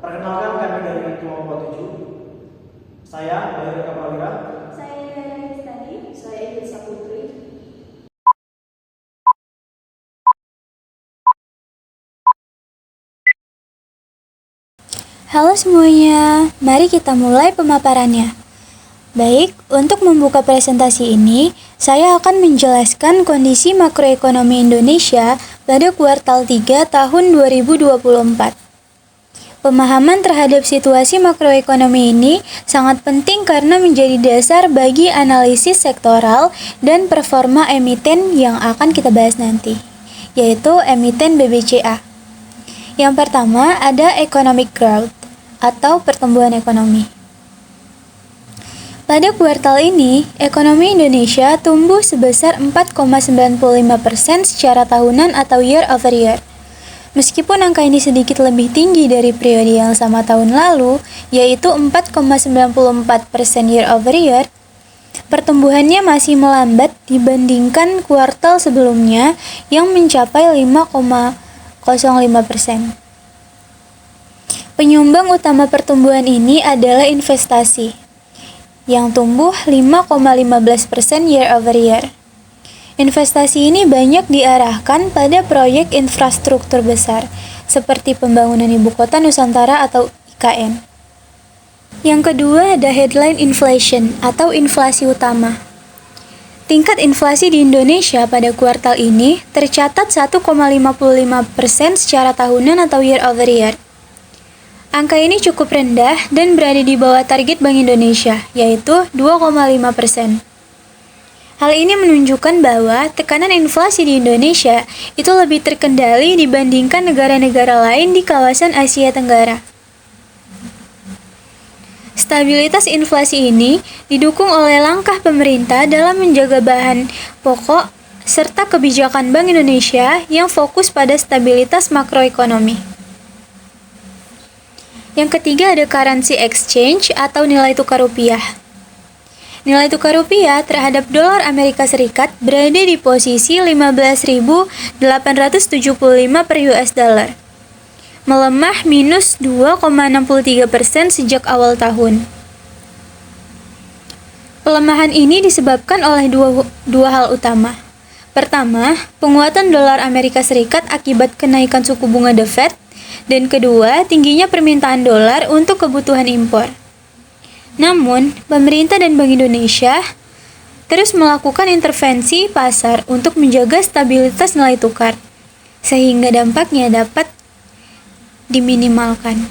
Perkenalkan kami dari kelompok 7. Saya Bayu Prawira. Saya Nilai Tadi. Saya Elisa Putri. Halo semuanya, mari kita mulai pemaparannya. Baik, untuk membuka presentasi ini, saya akan menjelaskan kondisi makroekonomi Indonesia pada kuartal 3 tahun 2024. Pemahaman terhadap situasi makroekonomi ini sangat penting karena menjadi dasar bagi analisis sektoral dan performa emiten yang akan kita bahas nanti, yaitu emiten BBCA. Yang pertama ada economic growth atau pertumbuhan ekonomi. Pada kuartal ini, ekonomi Indonesia tumbuh sebesar 4,95% secara tahunan atau year over year. Meskipun angka ini sedikit lebih tinggi dari periode yang sama tahun lalu, yaitu 4,94% year over year, pertumbuhannya masih melambat dibandingkan kuartal sebelumnya yang mencapai 5,05%. Penyumbang utama pertumbuhan ini adalah investasi, yang tumbuh 5,15% year over year. Investasi ini banyak diarahkan pada proyek infrastruktur besar, seperti pembangunan Ibu Kota Nusantara atau IKN. Yang kedua ada headline inflation atau inflasi utama. Tingkat inflasi di Indonesia pada kuartal ini tercatat 1,55% secara tahunan atau year over year. Angka ini cukup rendah dan berada di bawah target Bank Indonesia, yaitu 2,5%. Hal ini menunjukkan bahwa tekanan inflasi di Indonesia itu lebih terkendali dibandingkan negara-negara lain di kawasan Asia Tenggara. Stabilitas inflasi ini didukung oleh langkah pemerintah dalam menjaga bahan pokok serta kebijakan Bank Indonesia yang fokus pada stabilitas makroekonomi. Yang ketiga ada currency exchange atau nilai tukar rupiah. Nilai tukar rupiah terhadap dolar Amerika Serikat berada di posisi 15.875 per US dollar, melemah minus 2,63% sejak awal tahun. Pelemahan ini disebabkan oleh dua hal utama. Pertama, penguatan dolar Amerika Serikat akibat kenaikan suku bunga The Fed, dan kedua, tingginya permintaan dolar untuk kebutuhan impor. Namun, pemerintah dan Bank Indonesia terus melakukan intervensi pasar untuk menjaga stabilitas nilai tukar, sehingga dampaknya dapat diminimalkan.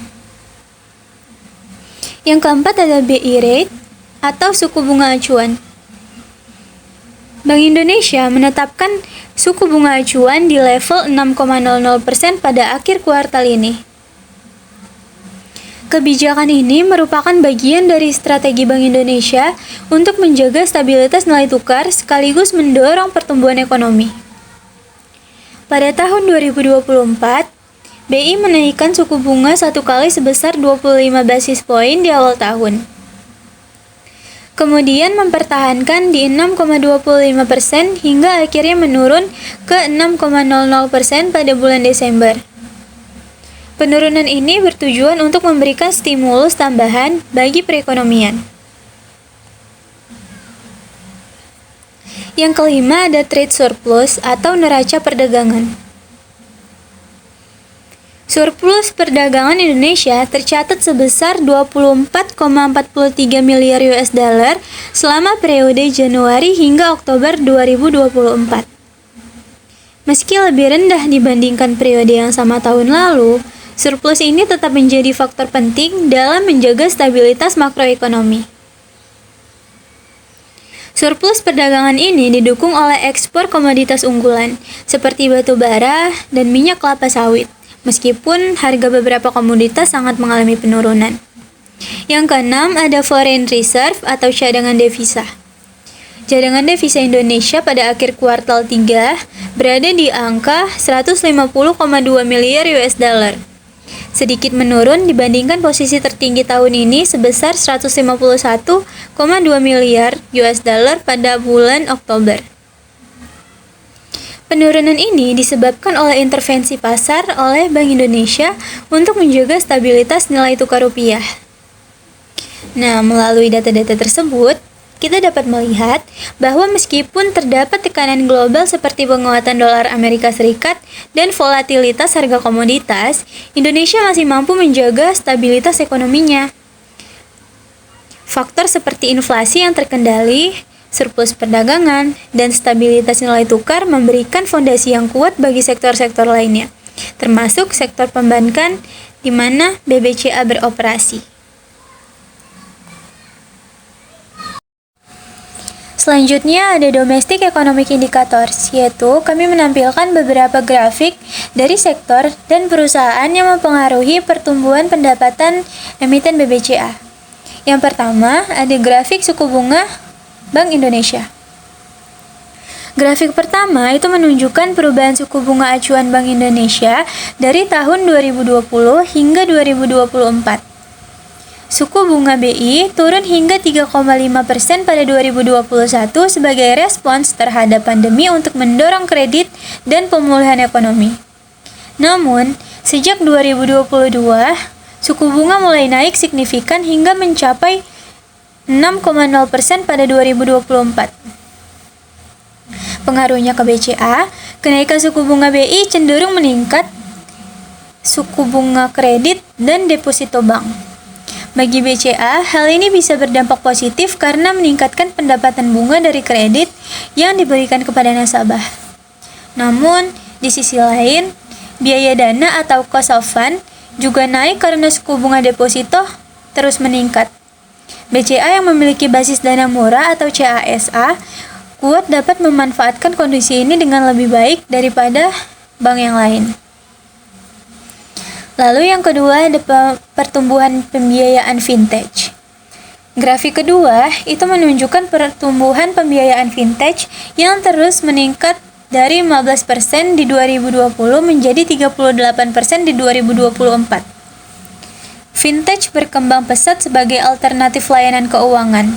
Yang keempat adalah BI rate atau suku bunga acuan. Bank Indonesia menetapkan suku bunga acuan di level 6,00% pada akhir kuartal ini. Kebijakan ini merupakan bagian dari strategi Bank Indonesia untuk menjaga stabilitas nilai tukar sekaligus mendorong pertumbuhan ekonomi. Pada tahun 2024, BI menaikkan suku bunga satu kali sebesar 25 basis poin di awal tahun. Kemudian mempertahankan di 6,25% hingga akhirnya menurun ke 6,00% pada bulan Desember. Penurunan ini bertujuan untuk memberikan stimulus tambahan bagi perekonomian. Yang kelima ada trade surplus atau neraca perdagangan. Surplus perdagangan Indonesia tercatat sebesar 24,43 miliar US dollar selama periode Januari hingga Oktober 2024. Meski lebih rendah dibandingkan periode yang sama tahun lalu, surplus ini tetap menjadi faktor penting dalam menjaga stabilitas makroekonomi. Surplus perdagangan ini didukung oleh ekspor komoditas unggulan seperti batu bara dan minyak kelapa sawit, meskipun harga beberapa komoditas sangat mengalami penurunan. Yang keenam ada foreign reserve atau cadangan devisa. Cadangan devisa Indonesia pada akhir kuartal 3 berada di angka 150,2 miliar US dollar. Sedikit menurun dibandingkan posisi tertinggi tahun ini sebesar 151,2 miliar US dollar pada bulan Oktober. Penurunan ini disebabkan oleh intervensi pasar oleh Bank Indonesia untuk menjaga stabilitas nilai tukar rupiah. Nah, melalui data-data tersebut, kita dapat melihat bahwa meskipun terdapat tekanan global seperti penguatan dolar Amerika Serikat dan volatilitas harga komoditas, Indonesia masih mampu menjaga stabilitas ekonominya. Faktor seperti inflasi yang terkendali, surplus perdagangan, dan stabilitas nilai tukar memberikan fondasi yang kuat bagi sektor-sektor lainnya, termasuk sektor perbankan di mana BBCA beroperasi. Selanjutnya ada Domestic Economic Indicators, yaitu kami menampilkan beberapa grafik dari sektor dan perusahaan yang mempengaruhi pertumbuhan pendapatan emiten BBCA. Yang pertama, ada grafik suku bunga Bank Indonesia. Grafik pertama itu menunjukkan perubahan suku bunga acuan Bank Indonesia dari tahun 2020 hingga 2024. Suku bunga BI turun hingga 3,5% pada 2021 sebagai respons terhadap pandemi untuk mendorong kredit dan pemulihan ekonomi. Namun, sejak 2022, suku bunga mulai naik signifikan hingga mencapai 6,0% pada 2024. Pengaruhnya ke BCA, kenaikan suku bunga BI cenderung meningkat suku bunga kredit dan deposito bank. Bagi BCA, hal ini bisa berdampak positif karena meningkatkan pendapatan bunga dari kredit yang diberikan kepada nasabah. Namun, di sisi lain, biaya dana atau cost of fund juga naik karena suku bunga deposito terus meningkat. BCA yang memiliki basis dana murah atau CASA kuat dapat memanfaatkan kondisi ini dengan lebih baik daripada bank yang lain. Lalu yang kedua ada pertumbuhan pembiayaan vintage. Grafik kedua itu menunjukkan pertumbuhan pembiayaan vintage yang terus meningkat dari 15% di 2020 menjadi 38% di 2024. Vintage berkembang pesat sebagai alternatif layanan keuangan,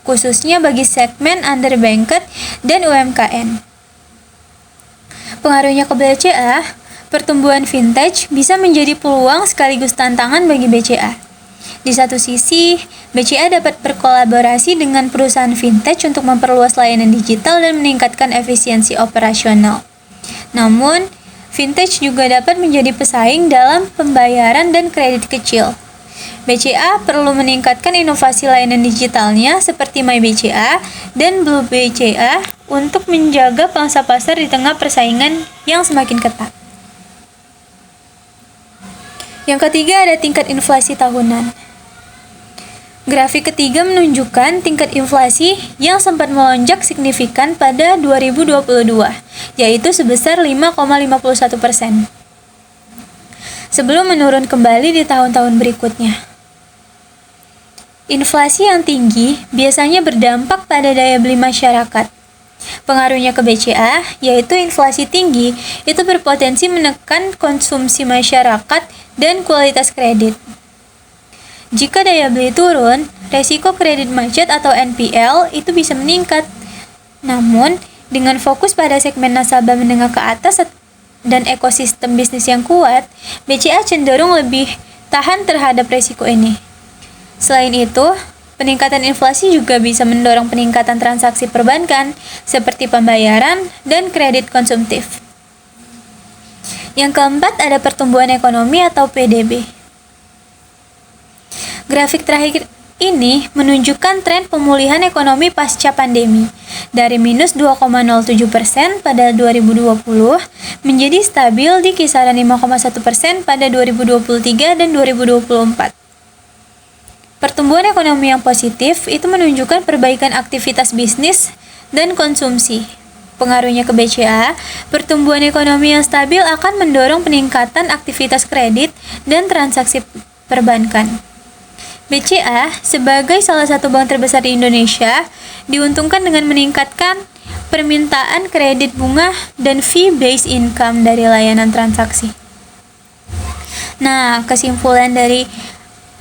khususnya bagi segmen underbanked dan UMKM. Pengaruhnya ke BCA, pertumbuhan vintage bisa menjadi peluang sekaligus tantangan bagi BCA. Di satu sisi, BCA dapat berkolaborasi dengan perusahaan vintage untuk memperluas layanan digital dan meningkatkan efisiensi operasional. Namun, vintage juga dapat menjadi pesaing dalam pembayaran dan kredit kecil. BCA perlu meningkatkan inovasi layanan digitalnya seperti MyBCA dan Blue BCA untuk menjaga pangsa pasar di tengah persaingan yang semakin ketat. Yang ketiga ada tingkat inflasi tahunan. Grafik ketiga menunjukkan tingkat inflasi yang sempat melonjak signifikan pada 2022, yaitu sebesar 5,51%. Sebelum menurun kembali di tahun-tahun berikutnya. Inflasi yang tinggi biasanya berdampak pada daya beli masyarakat. Pengaruhnya ke BCA, yaitu inflasi tinggi, itu berpotensi menekan konsumsi masyarakat dan kualitas kredit. Jika daya beli turun, resiko kredit macet atau NPL itu bisa meningkat. Namun, dengan fokus pada segmen nasabah menengah ke atas dan ekosistem bisnis yang kuat, BCA cenderung lebih tahan terhadap resiko ini. Selain itu, peningkatan inflasi juga bisa mendorong peningkatan transaksi perbankan seperti pembayaran dan kredit konsumtif. Yang keempat ada pertumbuhan ekonomi atau PDB. Grafik terakhir ini menunjukkan tren pemulihan ekonomi pasca pandemi dari minus 2,07% pada 2020 menjadi stabil di kisaran 5,1% pada 2023 dan 2024. Pertumbuhan ekonomi yang positif itu menunjukkan perbaikan aktivitas bisnis dan konsumsi. Pengaruhnya ke BCA, pertumbuhan ekonomi yang stabil akan mendorong peningkatan aktivitas kredit dan transaksi perbankan. BCA sebagai salah satu bank terbesar di Indonesia diuntungkan dengan meningkatkan permintaan kredit bunga dan fee-based income dari layanan transaksi. Nah, kesimpulan dari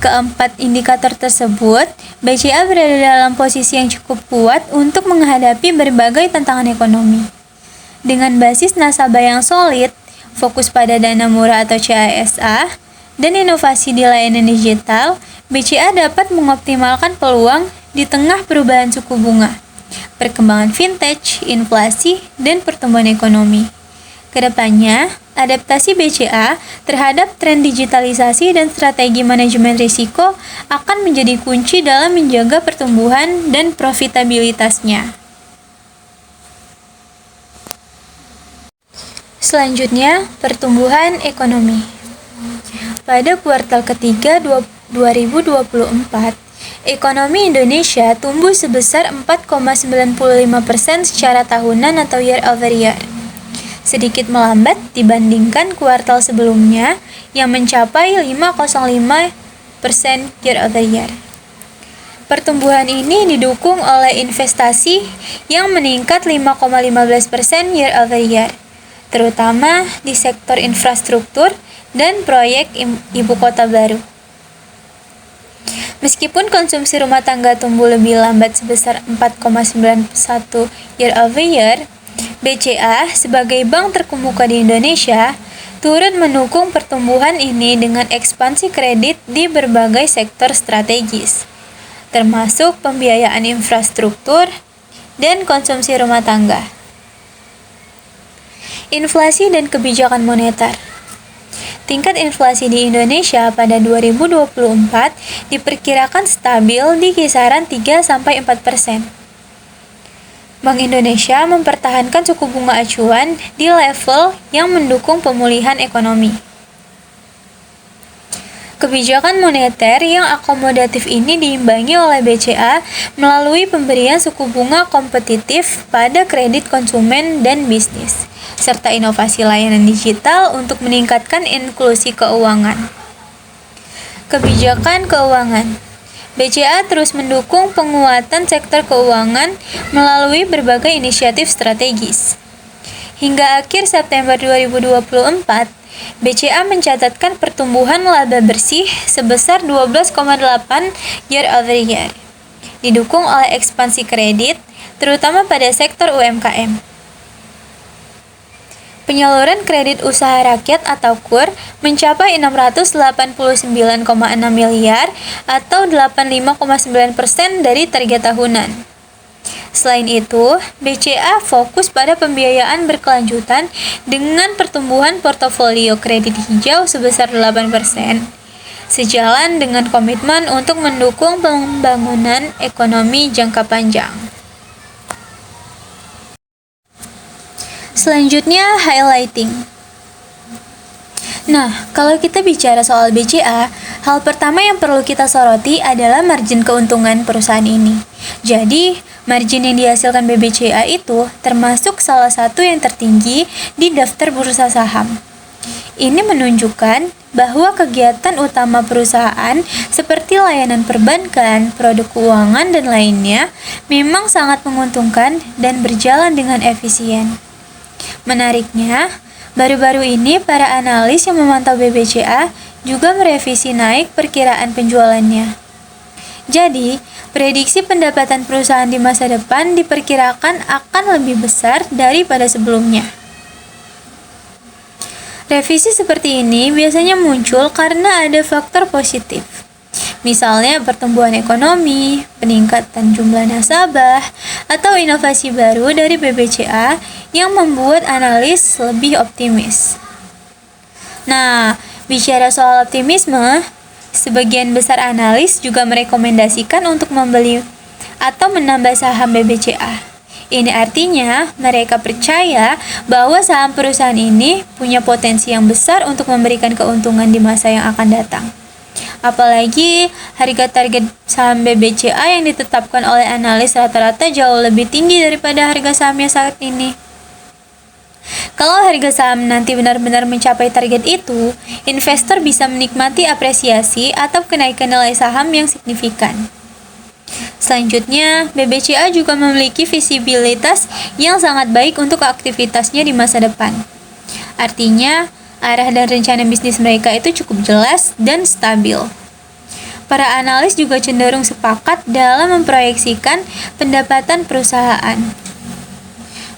keempat indikator tersebut, BCA berada dalam posisi yang cukup kuat untuk menghadapi berbagai tantangan ekonomi. Dengan basis nasabah yang solid, fokus pada dana murah atau CASA, dan inovasi di layanan digital, BCA dapat mengoptimalkan peluang di tengah perubahan suku bunga, perkembangan fintech, inflasi, dan pertumbuhan ekonomi. Kedepannya, adaptasi BCA terhadap tren digitalisasi dan strategi manajemen risiko akan menjadi kunci dalam menjaga pertumbuhan dan profitabilitasnya. Selanjutnya, pertumbuhan ekonomi. Pada kuartal ketiga 2024, ekonomi Indonesia tumbuh sebesar 4,95% secara tahunan atau year over year. Sedikit melambat dibandingkan kuartal sebelumnya yang mencapai 5,05% year over year. Pertumbuhan ini didukung oleh investasi yang meningkat 5,15% year over year, terutama di sektor infrastruktur dan proyek ibu kota baru. Meskipun konsumsi rumah tangga tumbuh lebih lambat sebesar 4,91% year over year, BCA sebagai bank terkemuka di Indonesia turut mendukung pertumbuhan ini dengan ekspansi kredit di berbagai sektor strategis, termasuk pembiayaan infrastruktur dan konsumsi rumah tangga. Inflasi dan kebijakan moneter. Tingkat inflasi di Indonesia pada 2024 diperkirakan stabil di kisaran 3-4%. Bank Indonesia mempertahankan suku bunga acuan di level yang mendukung pemulihan ekonomi. Kebijakan moneter yang akomodatif ini diimbangi oleh BCA melalui pemberian suku bunga kompetitif pada kredit konsumen dan bisnis, serta inovasi layanan digital untuk meningkatkan inklusi keuangan. Kebijakan keuangan. BCA terus mendukung penguatan sektor keuangan melalui berbagai inisiatif strategis. Hingga akhir September 2024, BCA mencatatkan pertumbuhan laba bersih sebesar 12,8% year over year, didukung oleh ekspansi kredit, terutama pada sektor UMKM. Penyaluran kredit usaha rakyat atau KUR mencapai 689,6 miliar atau 85,9% dari target tahunan. Selain itu, BCA fokus pada pembiayaan berkelanjutan dengan pertumbuhan portofolio kredit hijau sebesar 8%, sejalan dengan komitmen untuk mendukung pembangunan ekonomi jangka panjang. Selanjutnya, highlighting. Nah, kalau kita bicara soal BCA, hal pertama yang perlu kita soroti adalah margin keuntungan perusahaan ini. Jadi, margin yang dihasilkan BBCA itu termasuk salah satu yang tertinggi di daftar bursa saham. Ini menunjukkan bahwa kegiatan utama perusahaan seperti layanan perbankan, produk keuangan, dan lainnya memang sangat menguntungkan dan berjalan dengan efisien. Menariknya, baru-baru ini para analis yang memantau BBCA juga merevisi naik perkiraan penjualannya. Jadi, prediksi pendapatan perusahaan di masa depan diperkirakan akan lebih besar daripada sebelumnya. Revisi seperti ini biasanya muncul karena ada faktor positif. Misalnya pertumbuhan ekonomi, peningkatan jumlah nasabah, atau inovasi baru dari BBCA yang membuat analis lebih optimis. Nah, bicara soal optimisme, sebagian besar analis juga merekomendasikan untuk membeli atau menambah saham BBCA. Ini artinya mereka percaya bahwa saham perusahaan ini punya potensi yang besar untuk memberikan keuntungan di masa yang akan datang. Apalagi harga target saham BBCA yang ditetapkan oleh analis rata-rata jauh lebih tinggi daripada harga sahamnya saat ini. Kalau harga saham nanti benar-benar mencapai target itu, investor bisa menikmati apresiasi atau kenaikan nilai saham yang signifikan. Selanjutnya, BBCA juga memiliki visibilitas yang sangat baik untuk aktivitasnya di masa depan. Artinya, arah dan rencana bisnis mereka itu cukup jelas dan stabil. Para analis juga cenderung sepakat dalam memproyeksikan pendapatan perusahaan.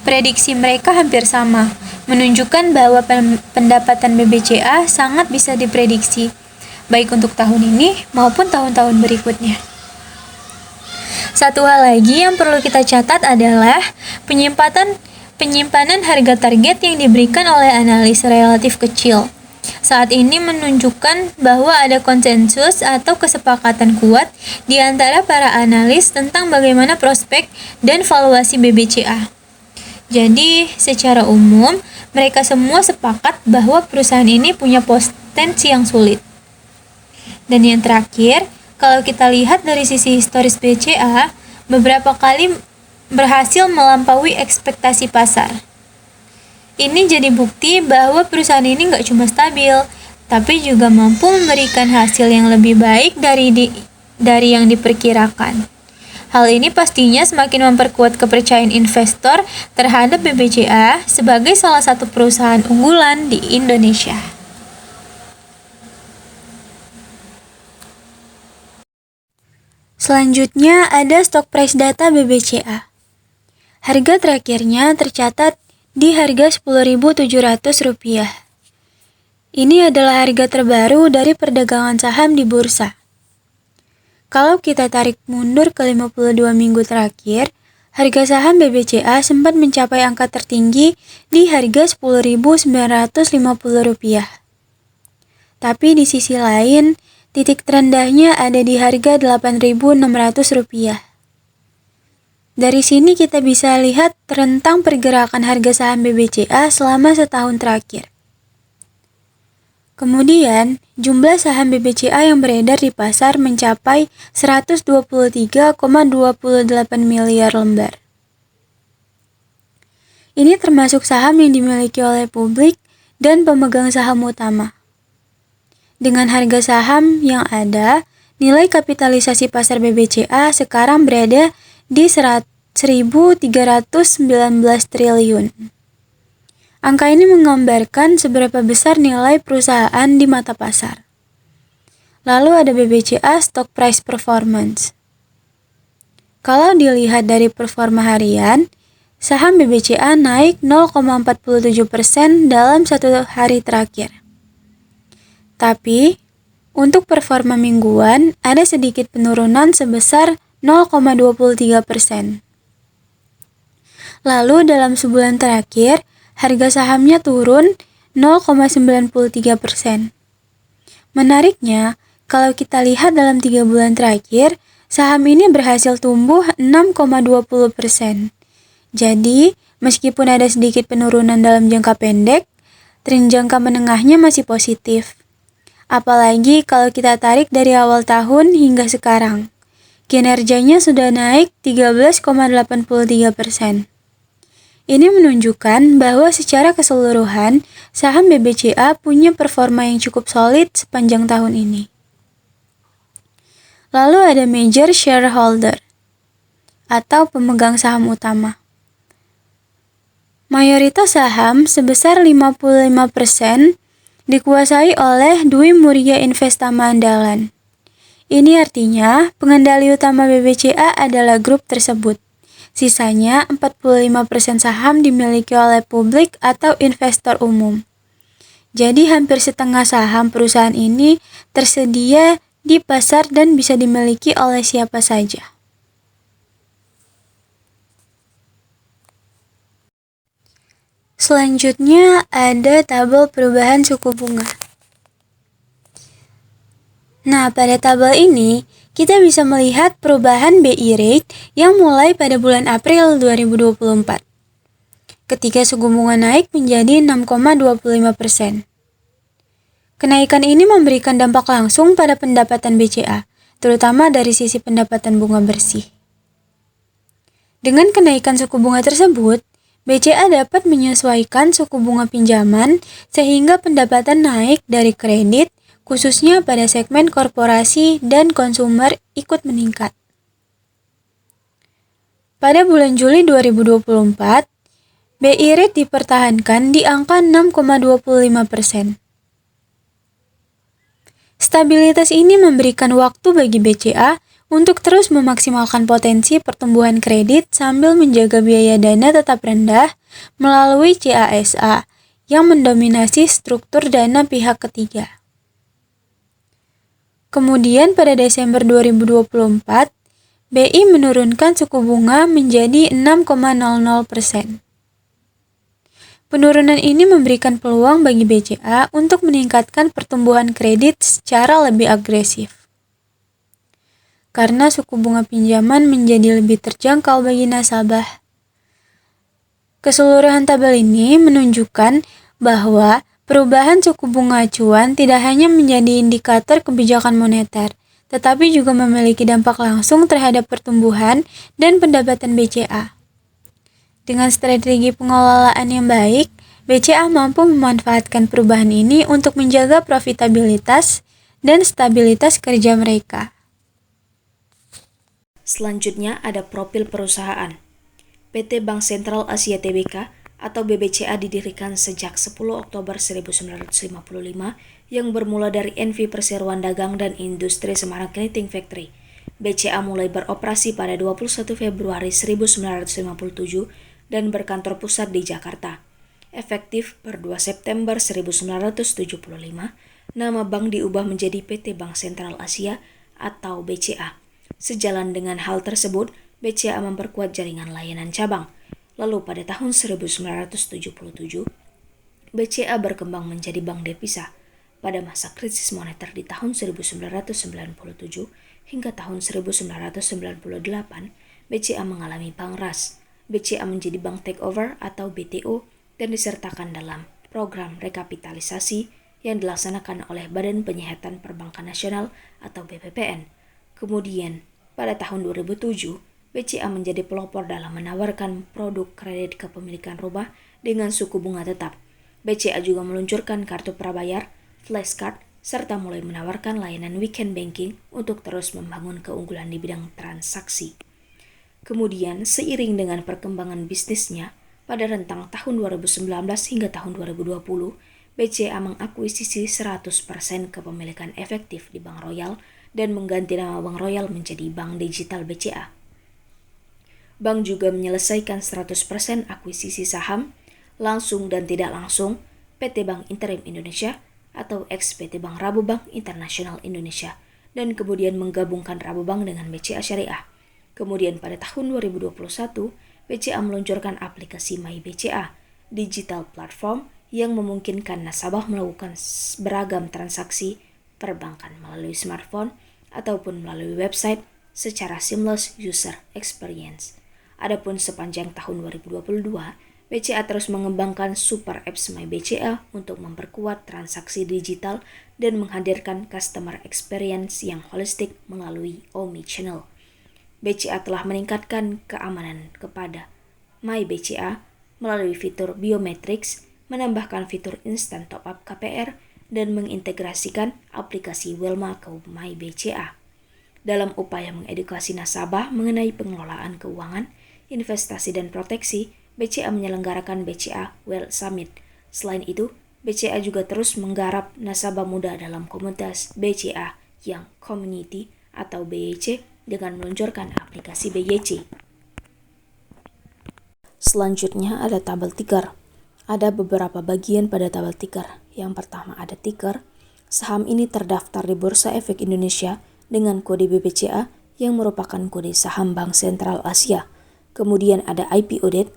prediksi mereka hampir sama, menunjukkan bahwa pendapatan BBCA sangat bisa diprediksi, baik untuk tahun ini maupun tahun-tahun berikutnya. Satu hal lagi yang perlu kita catat adalah penyimpanan harga target yang diberikan oleh analis relatif kecil. Saat ini menunjukkan bahwa ada konsensus atau kesepakatan kuat di antara para analis tentang bagaimana prospek dan valuasi BBCA. Jadi, secara umum, mereka semua sepakat bahwa perusahaan ini punya potensi yang sulit. Dan yang terakhir, kalau kita lihat dari sisi historis BCA, beberapa kali berhasil melampaui ekspektasi pasar. Ini jadi bukti bahwa perusahaan ini nggak cuma stabil, tapi juga mampu memberikan hasil yang lebih baik dari yang diperkirakan. Hal ini pastinya semakin memperkuat kepercayaan investor terhadap BBCA sebagai salah satu perusahaan unggulan di Indonesia. Selanjutnya ada stock price data BBCA. Harga terakhirnya tercatat di harga Rp10.700. Ini adalah harga terbaru dari perdagangan saham di bursa. Kalau kita tarik mundur ke 52 minggu terakhir, harga saham BBCA sempat mencapai angka tertinggi di harga Rp10.950. Tapi di sisi lain, titik terendahnya ada di harga Rp8.600. Dari sini kita bisa lihat rentang pergerakan harga saham BBCA selama setahun terakhir. Kemudian, jumlah saham BBCA yang beredar di pasar mencapai 123,28 miliar lembar. Ini termasuk saham yang dimiliki oleh publik dan pemegang saham utama. Dengan harga saham yang ada, nilai kapitalisasi pasar BBCA sekarang berada di 1.319 triliun. Angka ini menggambarkan seberapa besar nilai perusahaan di mata pasar. Lalu ada BBCA Stock Price Performance. Kalau dilihat dari performa harian, saham BBCA naik 0,47% dalam satu hari terakhir. Tapi, untuk performa mingguan ada sedikit penurunan sebesar 0,23%. Lalu dalam sebulan terakhir, harga sahamnya turun 0,93%. Menariknya, kalau kita lihat dalam 3 bulan terakhir, saham ini berhasil tumbuh 6,20%. Jadi, meskipun ada sedikit penurunan dalam jangka pendek, tren jangka menengahnya masih positif. Apalagi kalau kita tarik dari awal tahun hingga sekarang. Kinerjanya sudah naik 13,83%. Ini menunjukkan bahwa secara keseluruhan, saham BBCA punya performa yang cukup solid sepanjang tahun ini. Lalu ada major shareholder atau pemegang saham utama. Mayoritas saham sebesar 55% dikuasai oleh Dwi Muria Investama Andalan. Ini artinya pengendali utama BBCA adalah grup tersebut. Sisanya 45% saham dimiliki oleh publik atau investor umum. Jadi hampir setengah saham perusahaan ini tersedia di pasar dan bisa dimiliki oleh siapa saja. Selanjutnya ada tabel perubahan suku bunga. Nah, pada tabel ini, kita bisa melihat perubahan BI rate yang mulai pada bulan April 2024. Ketika suku bunga naik menjadi 6,25%. Kenaikan ini memberikan dampak langsung pada pendapatan BCA, terutama dari sisi pendapatan bunga bersih. Dengan kenaikan suku bunga tersebut, BCA dapat menyesuaikan suku bunga pinjaman sehingga pendapatan naik dari kredit, khususnya pada segmen korporasi dan konsumer ikut meningkat. Pada bulan Juli 2024, BI rate dipertahankan di angka 6,25%. Stabilitas ini memberikan waktu bagi BCA Untuk terus memaksimalkan potensi pertumbuhan kredit sambil menjaga biaya dana tetap rendah melalui CASA yang mendominasi struktur dana pihak ketiga. Kemudian pada Desember 2024, BI menurunkan suku bunga menjadi 6,00%. Penurunan ini memberikan peluang bagi BCA untuk meningkatkan pertumbuhan kredit secara lebih agresif. Karena suku bunga pinjaman menjadi lebih terjangkau bagi nasabah. Keseluruhan tabel ini menunjukkan bahwa perubahan suku bunga acuan tidak hanya menjadi indikator kebijakan moneter, tetapi juga memiliki dampak langsung terhadap pertumbuhan dan pendapatan BCA. Dengan strategi pengelolaan yang baik, BCA mampu memanfaatkan perubahan ini untuk menjaga profitabilitas dan stabilitas kerja mereka. Selanjutnya ada profil perusahaan. PT Bank Sentral Asia Tbk atau BBCA didirikan sejak 10 Oktober 1955 yang bermula dari NV Perseroan Dagang dan Industri Semarang Knitting Factory. BCA mulai beroperasi pada 21 Februari 1957 dan berkantor pusat di Jakarta. Efektif per 2 September 1975, nama bank diubah menjadi PT Bank Sentral Asia atau BCA. Sejalan dengan hal tersebut, BCA memperkuat jaringan layanan cabang. Lalu pada tahun 1977, BCA berkembang menjadi bank devisa. Pada masa krisis moneter di tahun 1997 hingga tahun 1998, BCA mengalami pangras. BCA menjadi bank takeover atau BTO dan disertakan dalam program rekapitalisasi yang dilaksanakan oleh Badan Penyihatan Perbankan Nasional atau BPPN. Kemudian, pada tahun 2007, BCA menjadi pelopor dalam menawarkan produk kredit kepemilikan rumah dengan suku bunga tetap. BCA juga meluncurkan kartu prabayar, flashcard, serta mulai menawarkan layanan weekend banking untuk terus membangun keunggulan di bidang transaksi. Kemudian, seiring dengan perkembangan bisnisnya, pada rentang tahun 2019 hingga tahun 2020, BCA mengakuisisi 100% kepemilikan efektif di Bank Royal dan mengganti nama Bank Royal menjadi Bank Digital BCA. Bank juga menyelesaikan 100% akuisisi saham, langsung dan tidak langsung, PT Bank Interim Indonesia atau ex-PT Bank Rabobank Internasional Indonesia, dan kemudian menggabungkan Rabobank dengan BCA Syariah. Kemudian pada tahun 2021, BCA meluncurkan aplikasi My BCA, digital platform yang memungkinkan nasabah melakukan beragam transaksi perbankan melalui smartphone ataupun melalui website secara seamless user experience. Adapun sepanjang tahun 2022, BCA terus mengembangkan super apps My BCA untuk memperkuat transaksi digital dan menghadirkan customer experience yang holistik melalui omnichannel. BCA telah meningkatkan keamanan kepada My BCA melalui fitur biometrics, menambahkan fitur instant top-up KPR, dan mengintegrasikan aplikasi Welma ke My BCA. Dalam upaya mengedukasi nasabah mengenai pengelolaan keuangan, investasi dan proteksi, BCA menyelenggarakan BCA Wealth Summit. Selain itu, BCA juga terus menggarap nasabah muda dalam komunitas BCA Young Community atau BYC dengan meluncurkan aplikasi BYC. Selanjutnya ada tabel ticker. Ada beberapa bagian pada tabel ticker. Yang pertama ada ticker. Saham ini terdaftar di Bursa Efek Indonesia dengan kode BBCA yang merupakan kode saham Bank Sentral Asia. Kemudian ada IPO date.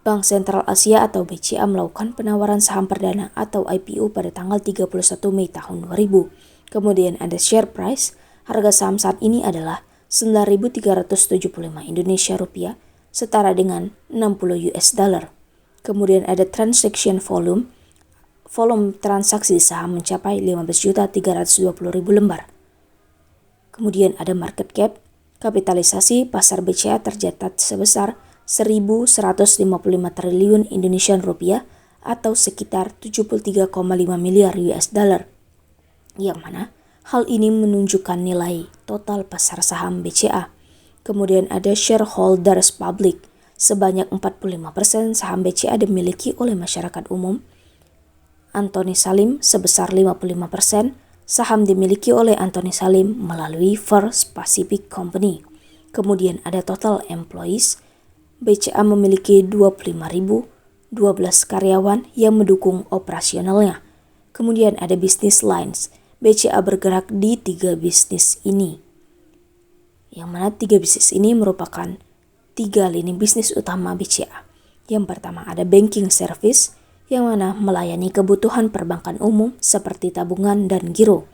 Bank Sentral Asia atau BCA melakukan penawaran saham perdana atau IPO pada tanggal 31 Mei tahun 2000. Kemudian ada share price. Harga saham saat ini adalah 9.375 Indonesia rupiah setara dengan 60 US dollar. Kemudian ada transaction volume. Volume transaksi saham mencapai 15.320.000 lembar. Kemudian ada market cap. Kapitalisasi pasar BCA tercatat sebesar 1.155 triliun Indonesian rupiah atau sekitar 73,5 miliar US dollar. Yang mana hal ini menunjukkan nilai total pasar saham BCA. Kemudian ada shareholders public. Sebanyak 45% saham BCA dimiliki oleh masyarakat umum. Antoni Salim sebesar 55%, Saham dimiliki oleh Anthony Salim melalui First Pacific Company. Kemudian ada total employees. BCA memiliki 25.012 karyawan yang mendukung operasionalnya. Kemudian ada business lines. BCA bergerak di 3 bisnis ini. Yang mana 3 bisnis ini merupakan 3 lini bisnis utama BCA. Yang pertama ada banking service, yang mana melayani kebutuhan perbankan umum seperti tabungan dan giro.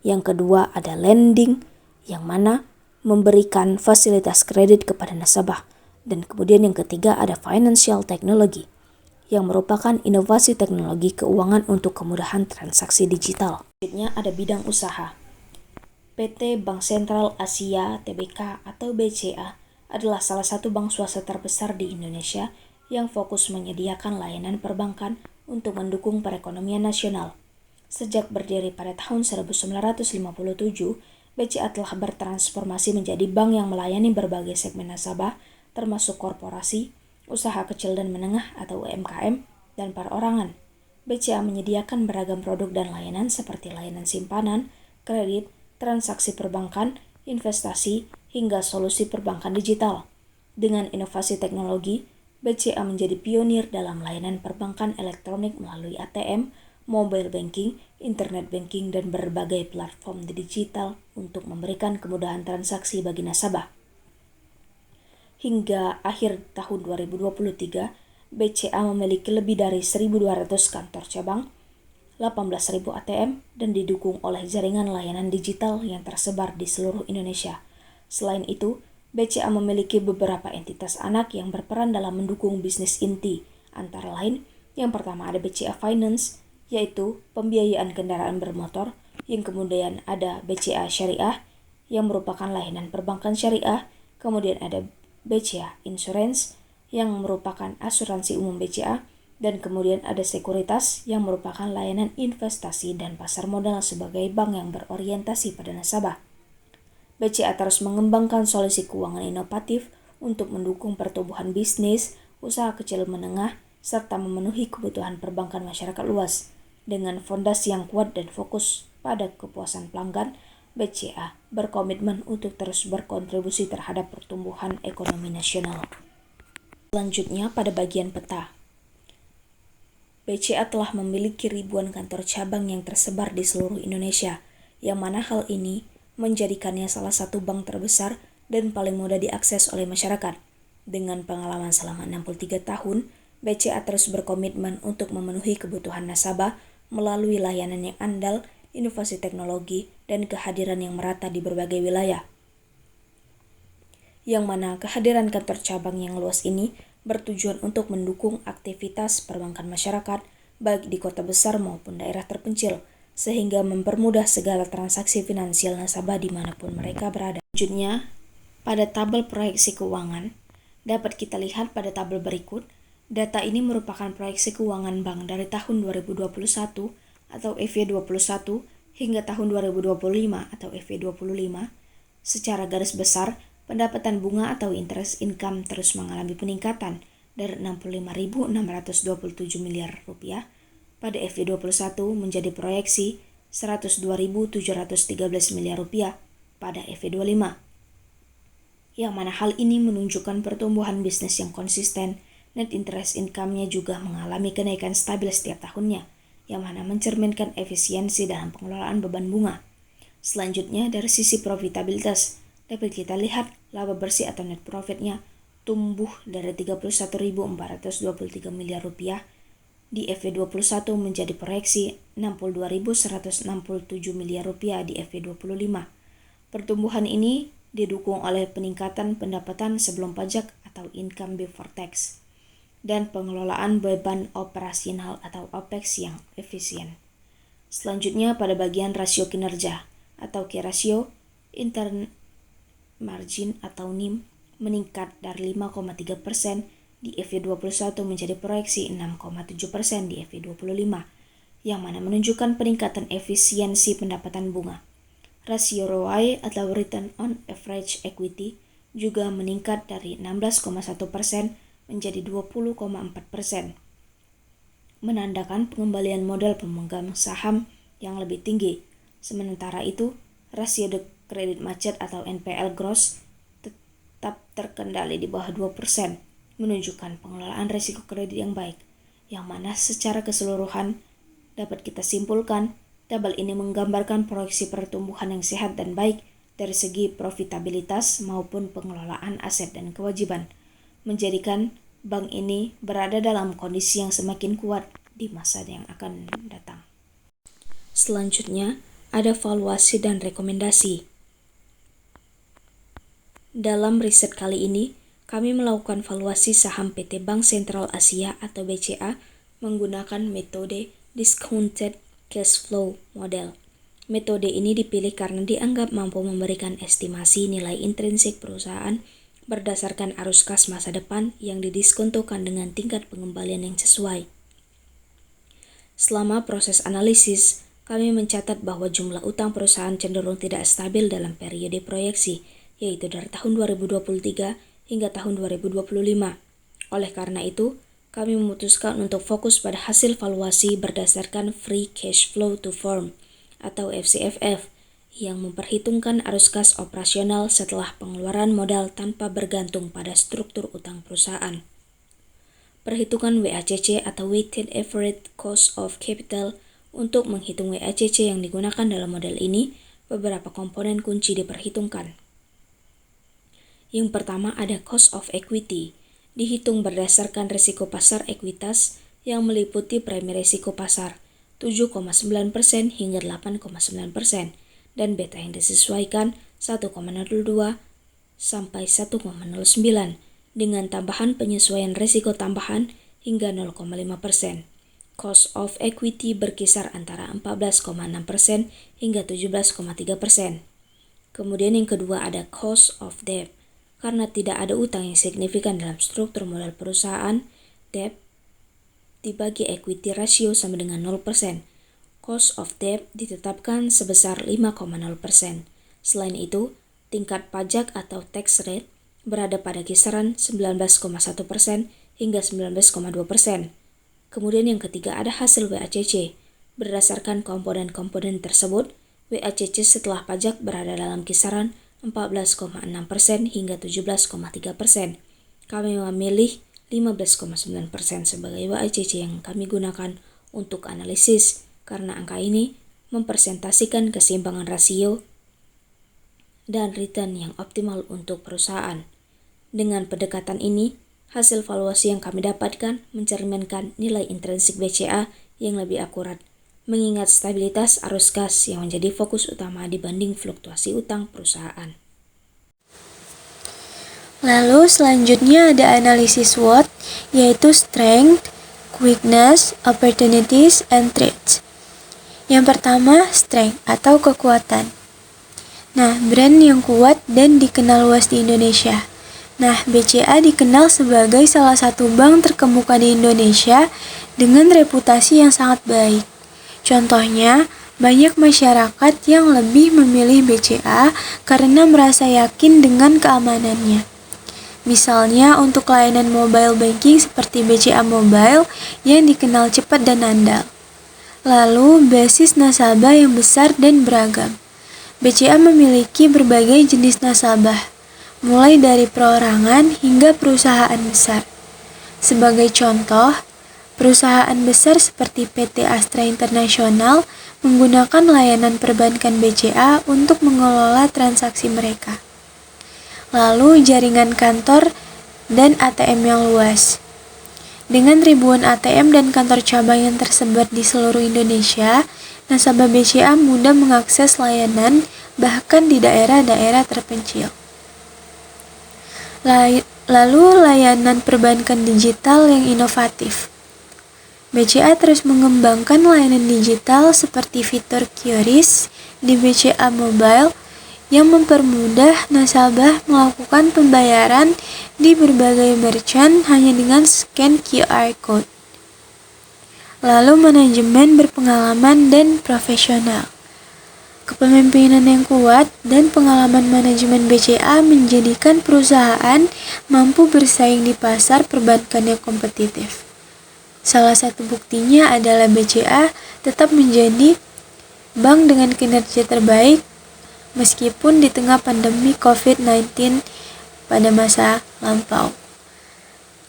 Yang kedua ada lending, yang mana memberikan fasilitas kredit kepada nasabah. Dan kemudian yang ketiga ada financial technology, yang merupakan inovasi teknologi keuangan untuk kemudahan transaksi digital. Selanjutnya ada bidang usaha. PT Bank Sentral Asia Tbk atau BCA adalah salah satu bank swasta terbesar di Indonesia yang fokus menyediakan layanan perbankan untuk mendukung perekonomian nasional. Sejak berdiri pada tahun 1957, BCA telah bertransformasi menjadi bank yang melayani berbagai segmen nasabah, termasuk korporasi, usaha kecil dan menengah atau UMKM, dan perorangan. BCA menyediakan beragam produk dan layanan seperti layanan simpanan, kredit, transaksi perbankan, investasi, hingga solusi perbankan digital. Dengan inovasi teknologi, BCA menjadi pionir dalam layanan perbankan elektronik melalui ATM, mobile banking, internet banking, dan berbagai platform digital untuk memberikan kemudahan transaksi bagi nasabah. Hingga akhir tahun 2023, BCA memiliki lebih dari 1.200 kantor cabang, 18.000 ATM, dan didukung oleh jaringan layanan digital yang tersebar di seluruh Indonesia. Selain itu, BCA memiliki beberapa entitas anak yang berperan dalam mendukung bisnis inti, antara lain yang pertama ada BCA Finance, yaitu pembiayaan kendaraan bermotor, yang kemudian ada BCA Syariah, yang merupakan layanan perbankan syariah, kemudian ada BCA Insurance, yang merupakan asuransi umum BCA, dan kemudian ada Sekuritas, yang merupakan layanan investasi dan pasar modal sebagai bank yang berorientasi pada nasabah. BCA terus mengembangkan solusi keuangan inovatif untuk mendukung pertumbuhan bisnis, usaha kecil menengah, serta memenuhi kebutuhan perbankan masyarakat luas. Dengan fondasi yang kuat dan fokus pada kepuasan pelanggan, BCA berkomitmen untuk terus berkontribusi terhadap pertumbuhan ekonomi nasional. Selanjutnya pada bagian peta. BCA telah memiliki ribuan kantor cabang yang tersebar di seluruh Indonesia, yang mana hal ini menjadikannya salah satu bank terbesar dan paling mudah diakses oleh masyarakat. Dengan pengalaman selama 63 tahun, BCA terus berkomitmen untuk memenuhi kebutuhan nasabah melalui layanan yang andal, inovasi teknologi, dan kehadiran yang merata di berbagai wilayah. Yang mana kehadiran kantor cabang yang luas ini bertujuan untuk mendukung aktivitas perbankan masyarakat, baik di kota besar maupun daerah terpencil, sehingga mempermudah segala transaksi finansial nasabah dimanapun mereka berada. Selanjutnya, pada tabel proyeksi keuangan, dapat kita lihat pada tabel berikut. Data ini merupakan proyeksi keuangan bank dari tahun 2021 atau FY21 hingga tahun 2025 atau FY25. Secara garis besar, pendapatan bunga atau interest income terus mengalami peningkatan dari 65.627 miliar rupiah pada FY21 menjadi proyeksi 102.713 miliar rupiah pada FY25. Yang mana hal ini menunjukkan pertumbuhan bisnis yang konsisten. Net interest income-nya juga mengalami kenaikan stabil setiap tahunnya, yang mana mencerminkan efisiensi dalam pengelolaan beban bunga. Selanjutnya dari sisi profitabilitas, dapat kita lihat laba bersih atau net profit-nya tumbuh dari 31.423 miliar rupiah di FY21 menjadi proyeksi 62.167 miliar rupiah di FY25. Pertumbuhan ini didukung oleh peningkatan pendapatan sebelum pajak atau income before tax dan pengelolaan beban operasional atau OPEX yang efisien. Selanjutnya pada bagian rasio kinerja atau key ratio, intern margin atau NIM meningkat dari 5,3% di FY21 menjadi proyeksi 6,7% di FY25, yang mana menunjukkan peningkatan efisiensi pendapatan bunga. Rasio ROAE atau Return on Average Equity juga meningkat dari 16,1% menjadi 20,4%, menandakan pengembalian modal pemegang saham yang lebih tinggi. Sementara itu, rasio kredit macet atau NPL gross tetap terkendali di bawah 2%, menunjukkan pengelolaan risiko kredit yang baik, yang mana secara keseluruhan dapat kita simpulkan tabel ini menggambarkan proyeksi pertumbuhan yang sehat dan baik dari segi profitabilitas maupun pengelolaan aset dan kewajiban, menjadikan bank ini berada dalam kondisi yang semakin kuat di masa yang akan datang. Selanjutnya, ada valuasi dan rekomendasi. Dalam riset kali ini, kami melakukan valuasi saham PT Bank Sentral Asia atau BCA menggunakan metode Discounted Cash Flow Model. Metode ini dipilih karena dianggap mampu memberikan estimasi nilai intrinsik perusahaan berdasarkan arus kas masa depan yang didiskontokan dengan tingkat pengembalian yang sesuai. Selama proses analisis, kami mencatat bahwa jumlah utang perusahaan cenderung tidak stabil dalam periode proyeksi, yaitu dari tahun 2023 hingga tahun 2025. Oleh karena itu, kami memutuskan untuk fokus pada hasil valuasi berdasarkan Free Cash Flow to Firm atau FCFF yang memperhitungkan arus kas operasional setelah pengeluaran modal tanpa bergantung pada struktur utang perusahaan. Perhitungan WACC atau Weighted Average Cost of Capital. Untuk menghitung WACC yang digunakan dalam model ini, beberapa komponen kunci diperhitungkan. Yang pertama ada cost of equity, dihitung berdasarkan risiko pasar ekuitas yang meliputi premi risiko pasar 7,9% hingga 8,9% dan beta yang disesuaikan 1,02 sampai 1,09 dengan tambahan penyesuaian risiko tambahan hingga 0,5%. Cost of equity berkisar antara 14,6% hingga 17,3%. Kemudian yang kedua ada cost of debt. Karena tidak ada utang yang signifikan dalam struktur modal perusahaan, debt dibagi equity ratio sama dengan 0%. Cost of debt ditetapkan sebesar 5,0%. Selain itu, tingkat pajak atau tax rate berada pada kisaran 19,1% hingga 19,2%. Kemudian yang ketiga ada hasil WACC. Berdasarkan komponen-komponen tersebut, WACC setelah pajak berada dalam kisaran 14,6% hingga 17,3%. Kami memilih 15,9% sebagai WACC yang kami gunakan untuk analisis karena angka ini mempresentasikan keseimbangan rasio dan return yang optimal untuk perusahaan. Dengan pendekatan ini, hasil valuasi yang kami dapatkan mencerminkan nilai intrinsik BCA yang lebih akurat, mengingat stabilitas arus kas yang menjadi fokus utama dibanding fluktuasi utang perusahaan. Lalu selanjutnya ada analisis SWOT, yaitu strength, weakness, opportunities, and threats. Yang pertama, strength atau kekuatan. Nah, brand yang kuat dan dikenal luas di Indonesia. Nah, BCA dikenal sebagai salah satu bank terkemuka di Indonesia dengan reputasi yang sangat baik. Contohnya, banyak masyarakat yang lebih memilih BCA karena merasa yakin dengan keamanannya. Misalnya untuk layanan mobile banking seperti BCA Mobile yang dikenal cepat dan andal. Lalu, basis nasabah yang besar dan beragam. BCA memiliki berbagai jenis nasabah, mulai dari perorangan hingga perusahaan besar. Sebagai contoh, perusahaan besar seperti PT Astra International menggunakan layanan perbankan BCA untuk mengelola transaksi mereka. Lalu jaringan kantor dan ATM yang luas. Dengan ribuan ATM dan kantor cabang yang tersebar di seluruh Indonesia, nasabah BCA mudah mengakses layanan bahkan di daerah-daerah terpencil. Lalu layanan perbankan digital yang inovatif. BCA terus mengembangkan layanan digital seperti fitur QRIS di BCA Mobile yang mempermudah nasabah melakukan pembayaran di berbagai merchant hanya dengan scan QR code. Lalu manajemen berpengalaman dan profesional. Kepemimpinan yang kuat dan pengalaman manajemen BCA menjadikan perusahaan mampu bersaing di pasar perbankan yang kompetitif. Salah satu buktinya adalah BCA tetap menjadi bank dengan kinerja terbaik meskipun di tengah pandemi COVID-19 pada masa lampau.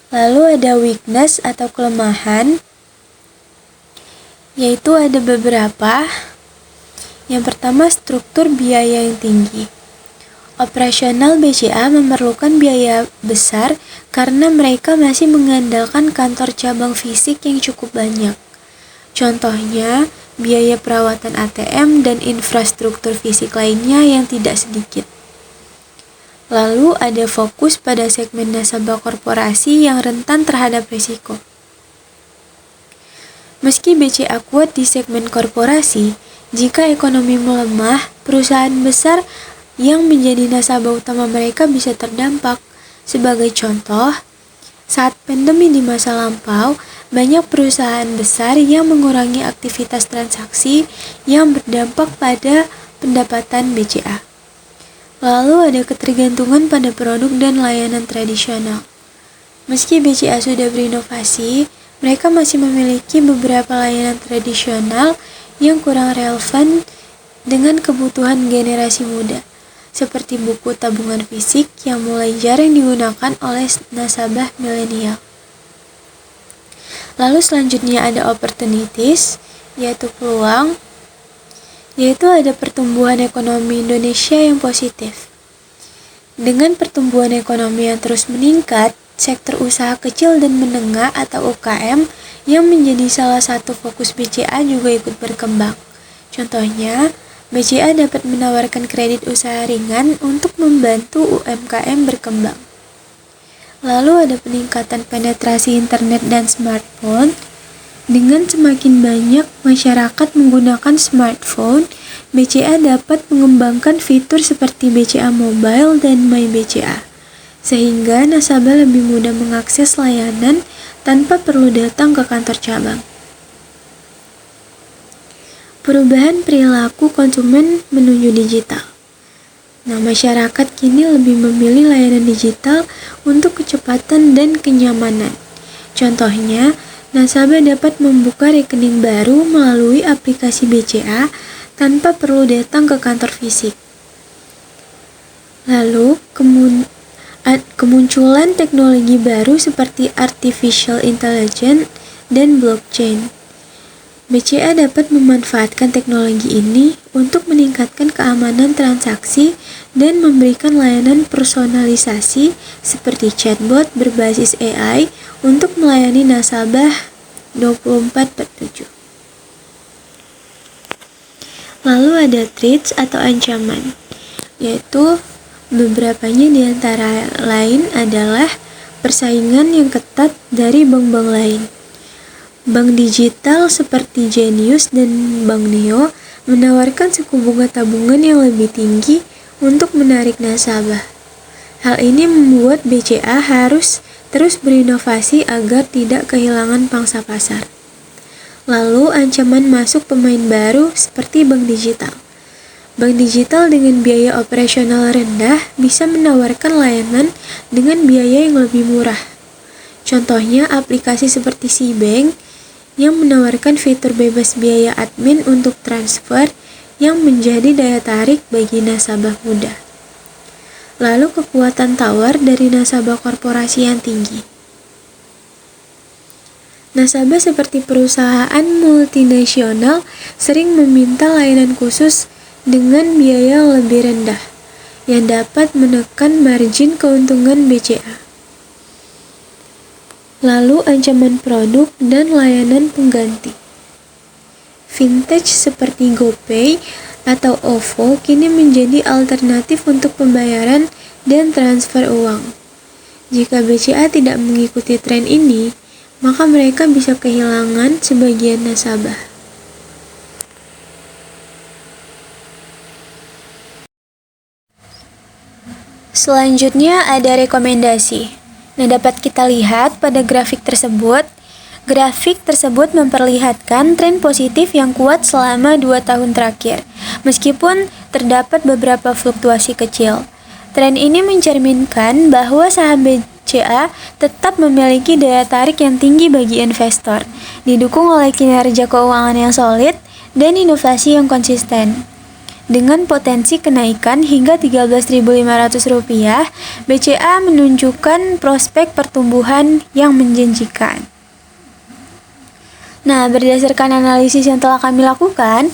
Lalu ada weakness atau kelemahan, yaitu ada beberapa. Yang pertama, struktur biaya yang tinggi. Operasional BCA memerlukan biaya besar karena mereka masih mengandalkan kantor cabang fisik yang cukup banyak. Contohnya, biaya perawatan ATM dan infrastruktur fisik lainnya yang tidak sedikit. Lalu ada fokus pada segmen nasabah korporasi yang rentan terhadap risiko. Meski BCA kuat di segmen korporasi, jika ekonomi melemah, perusahaan besar yang menjadi nasabah utama mereka bisa terdampak. Sebagai contoh, saat pandemi di masa lampau, banyak perusahaan besar yang mengurangi aktivitas transaksi yang berdampak pada pendapatan BCA. Lalu ada ketergantungan pada produk dan layanan tradisional. Meski BCA sudah berinovasi, mereka masih memiliki beberapa layanan tradisional yang kurang relevan dengan kebutuhan generasi muda, seperti buku tabungan fisik yang mulai jarang digunakan oleh nasabah milenial. Lalu selanjutnya ada opportunities, yaitu peluang, yaitu ada pertumbuhan ekonomi Indonesia yang positif. Dengan pertumbuhan ekonomi yang terus meningkat, sektor usaha kecil dan menengah atau UKM yang menjadi salah satu fokus BCA juga ikut berkembang. Contohnya, BCA dapat menawarkan kredit usaha ringan untuk membantu UMKM berkembang. Lalu ada peningkatan penetrasi internet dan smartphone. Dengan semakin banyak masyarakat menggunakan smartphone, BCA dapat mengembangkan fitur seperti BCA Mobile dan My BCA, sehingga nasabah lebih mudah mengakses layanan tanpa perlu datang ke kantor cabang. Perubahan perilaku konsumen menuju digital. Nah, masyarakat kini lebih memilih layanan digital untuk kecepatan dan kenyamanan. Contohnya, nasabah dapat membuka rekening baru melalui aplikasi BCA tanpa perlu datang ke kantor fisik. Lalu, kemunculan teknologi baru seperti artificial intelligence dan blockchain. BCA dapat memanfaatkan teknologi ini untuk meningkatkan keamanan transaksi dan memberikan layanan personalisasi seperti chatbot berbasis AI untuk melayani nasabah 24/7. Lalu ada threats atau ancaman, yaitu beberapanya diantara lain adalah persaingan yang ketat dari bank-bank lain. Bank digital seperti Jenius dan Bank Neo menawarkan suku bunga tabungan yang lebih tinggi untuk menarik nasabah. Hal ini membuat BCA harus terus berinovasi agar tidak kehilangan pangsa pasar. Lalu ancaman masuk pemain baru seperti bank digital. Bank digital dengan biaya operasional rendah bisa menawarkan layanan dengan biaya yang lebih murah. Contohnya aplikasi seperti SeaBank yang menawarkan fitur bebas biaya admin untuk transfer yang menjadi daya tarik bagi nasabah muda. Lalu kekuatan tawar dari nasabah korporasi yang tinggi. Nasabah seperti perusahaan multinasional sering meminta layanan khusus dengan biaya yang lebih rendah, yang dapat menekan margin keuntungan BCA. Lalu ancaman produk dan layanan pengganti. Vintage seperti GoPay atau OVO kini menjadi alternatif untuk pembayaran dan transfer uang. Jika BCA tidak mengikuti tren ini, maka mereka bisa kehilangan sebagian nasabah. Selanjutnya ada rekomendasi. Nah, dapat kita lihat pada grafik tersebut. Grafik tersebut memperlihatkan tren positif yang kuat selama 2 tahun terakhir, meskipun terdapat beberapa fluktuasi kecil. Tren ini mencerminkan bahwa saham BCA tetap memiliki daya tarik yang tinggi bagi investor, didukung oleh kinerja keuangan yang solid dan inovasi yang konsisten. Dengan potensi kenaikan hingga Rp13.500, BCA menunjukkan prospek pertumbuhan yang menjanjikan. Nah, berdasarkan analisis yang telah kami lakukan,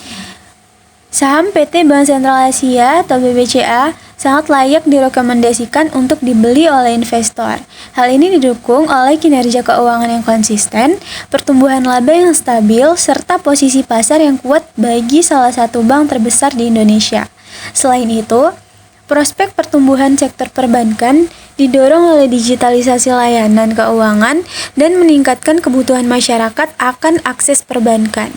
saham PT Bank Sentral Asia atau BBCA sangat layak direkomendasikan untuk dibeli oleh investor. Hal ini didukung oleh kinerja keuangan yang konsisten, pertumbuhan laba yang stabil, serta posisi pasar yang kuat bagi salah satu bank terbesar di Indonesia. Selain itu, prospek pertumbuhan sektor perbankan didorong oleh digitalisasi layanan keuangan dan meningkatkan kebutuhan masyarakat akan akses perbankan,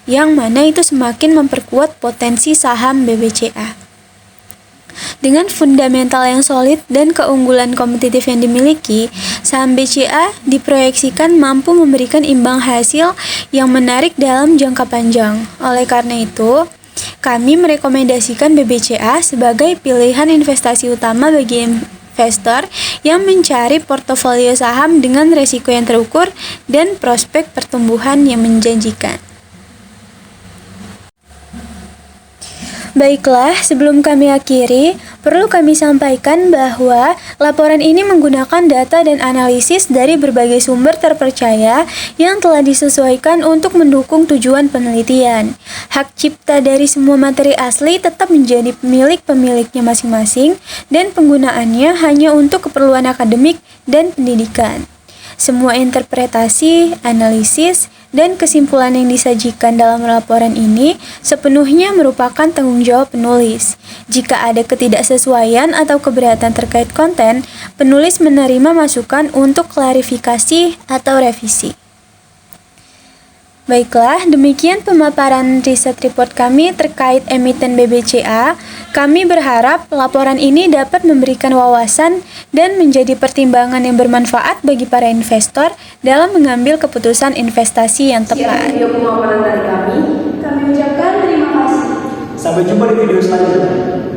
yang mana itu semakin memperkuat potensi saham BBCA. Dengan fundamental yang solid dan keunggulan kompetitif yang dimiliki, saham BCA diproyeksikan mampu memberikan imbang hasil yang menarik dalam jangka panjang. Oleh karena itu, kami merekomendasikan BBCA sebagai pilihan investasi utama bagi investor yang mencari portofolio saham dengan risiko yang terukur dan prospek pertumbuhan yang menjanjikan. Baiklah, sebelum kami akhiri, perlu kami sampaikan bahwa laporan ini menggunakan data dan analisis dari berbagai sumber terpercaya yang telah disesuaikan untuk mendukung tujuan penelitian. Hak cipta dari semua materi asli tetap menjadi milik pemiliknya masing-masing dan penggunaannya hanya untuk keperluan akademik dan pendidikan. Semua interpretasi, analisis, dan kesimpulan yang disajikan dalam laporan ini sepenuhnya merupakan tanggung jawab penulis. Jika ada ketidaksesuaian atau keberatan terkait konten, penulis menerima masukan untuk klarifikasi atau revisi. Baiklah, demikian pemaparan riset report kami terkait emiten BBCA. Kami berharap laporan ini dapat memberikan wawasan dan menjadi pertimbangan yang bermanfaat bagi para investor dalam mengambil keputusan investasi yang tepat. Sekian video pemaparan dari kami ucapkan terima kasih. Sampai jumpa di video selanjutnya.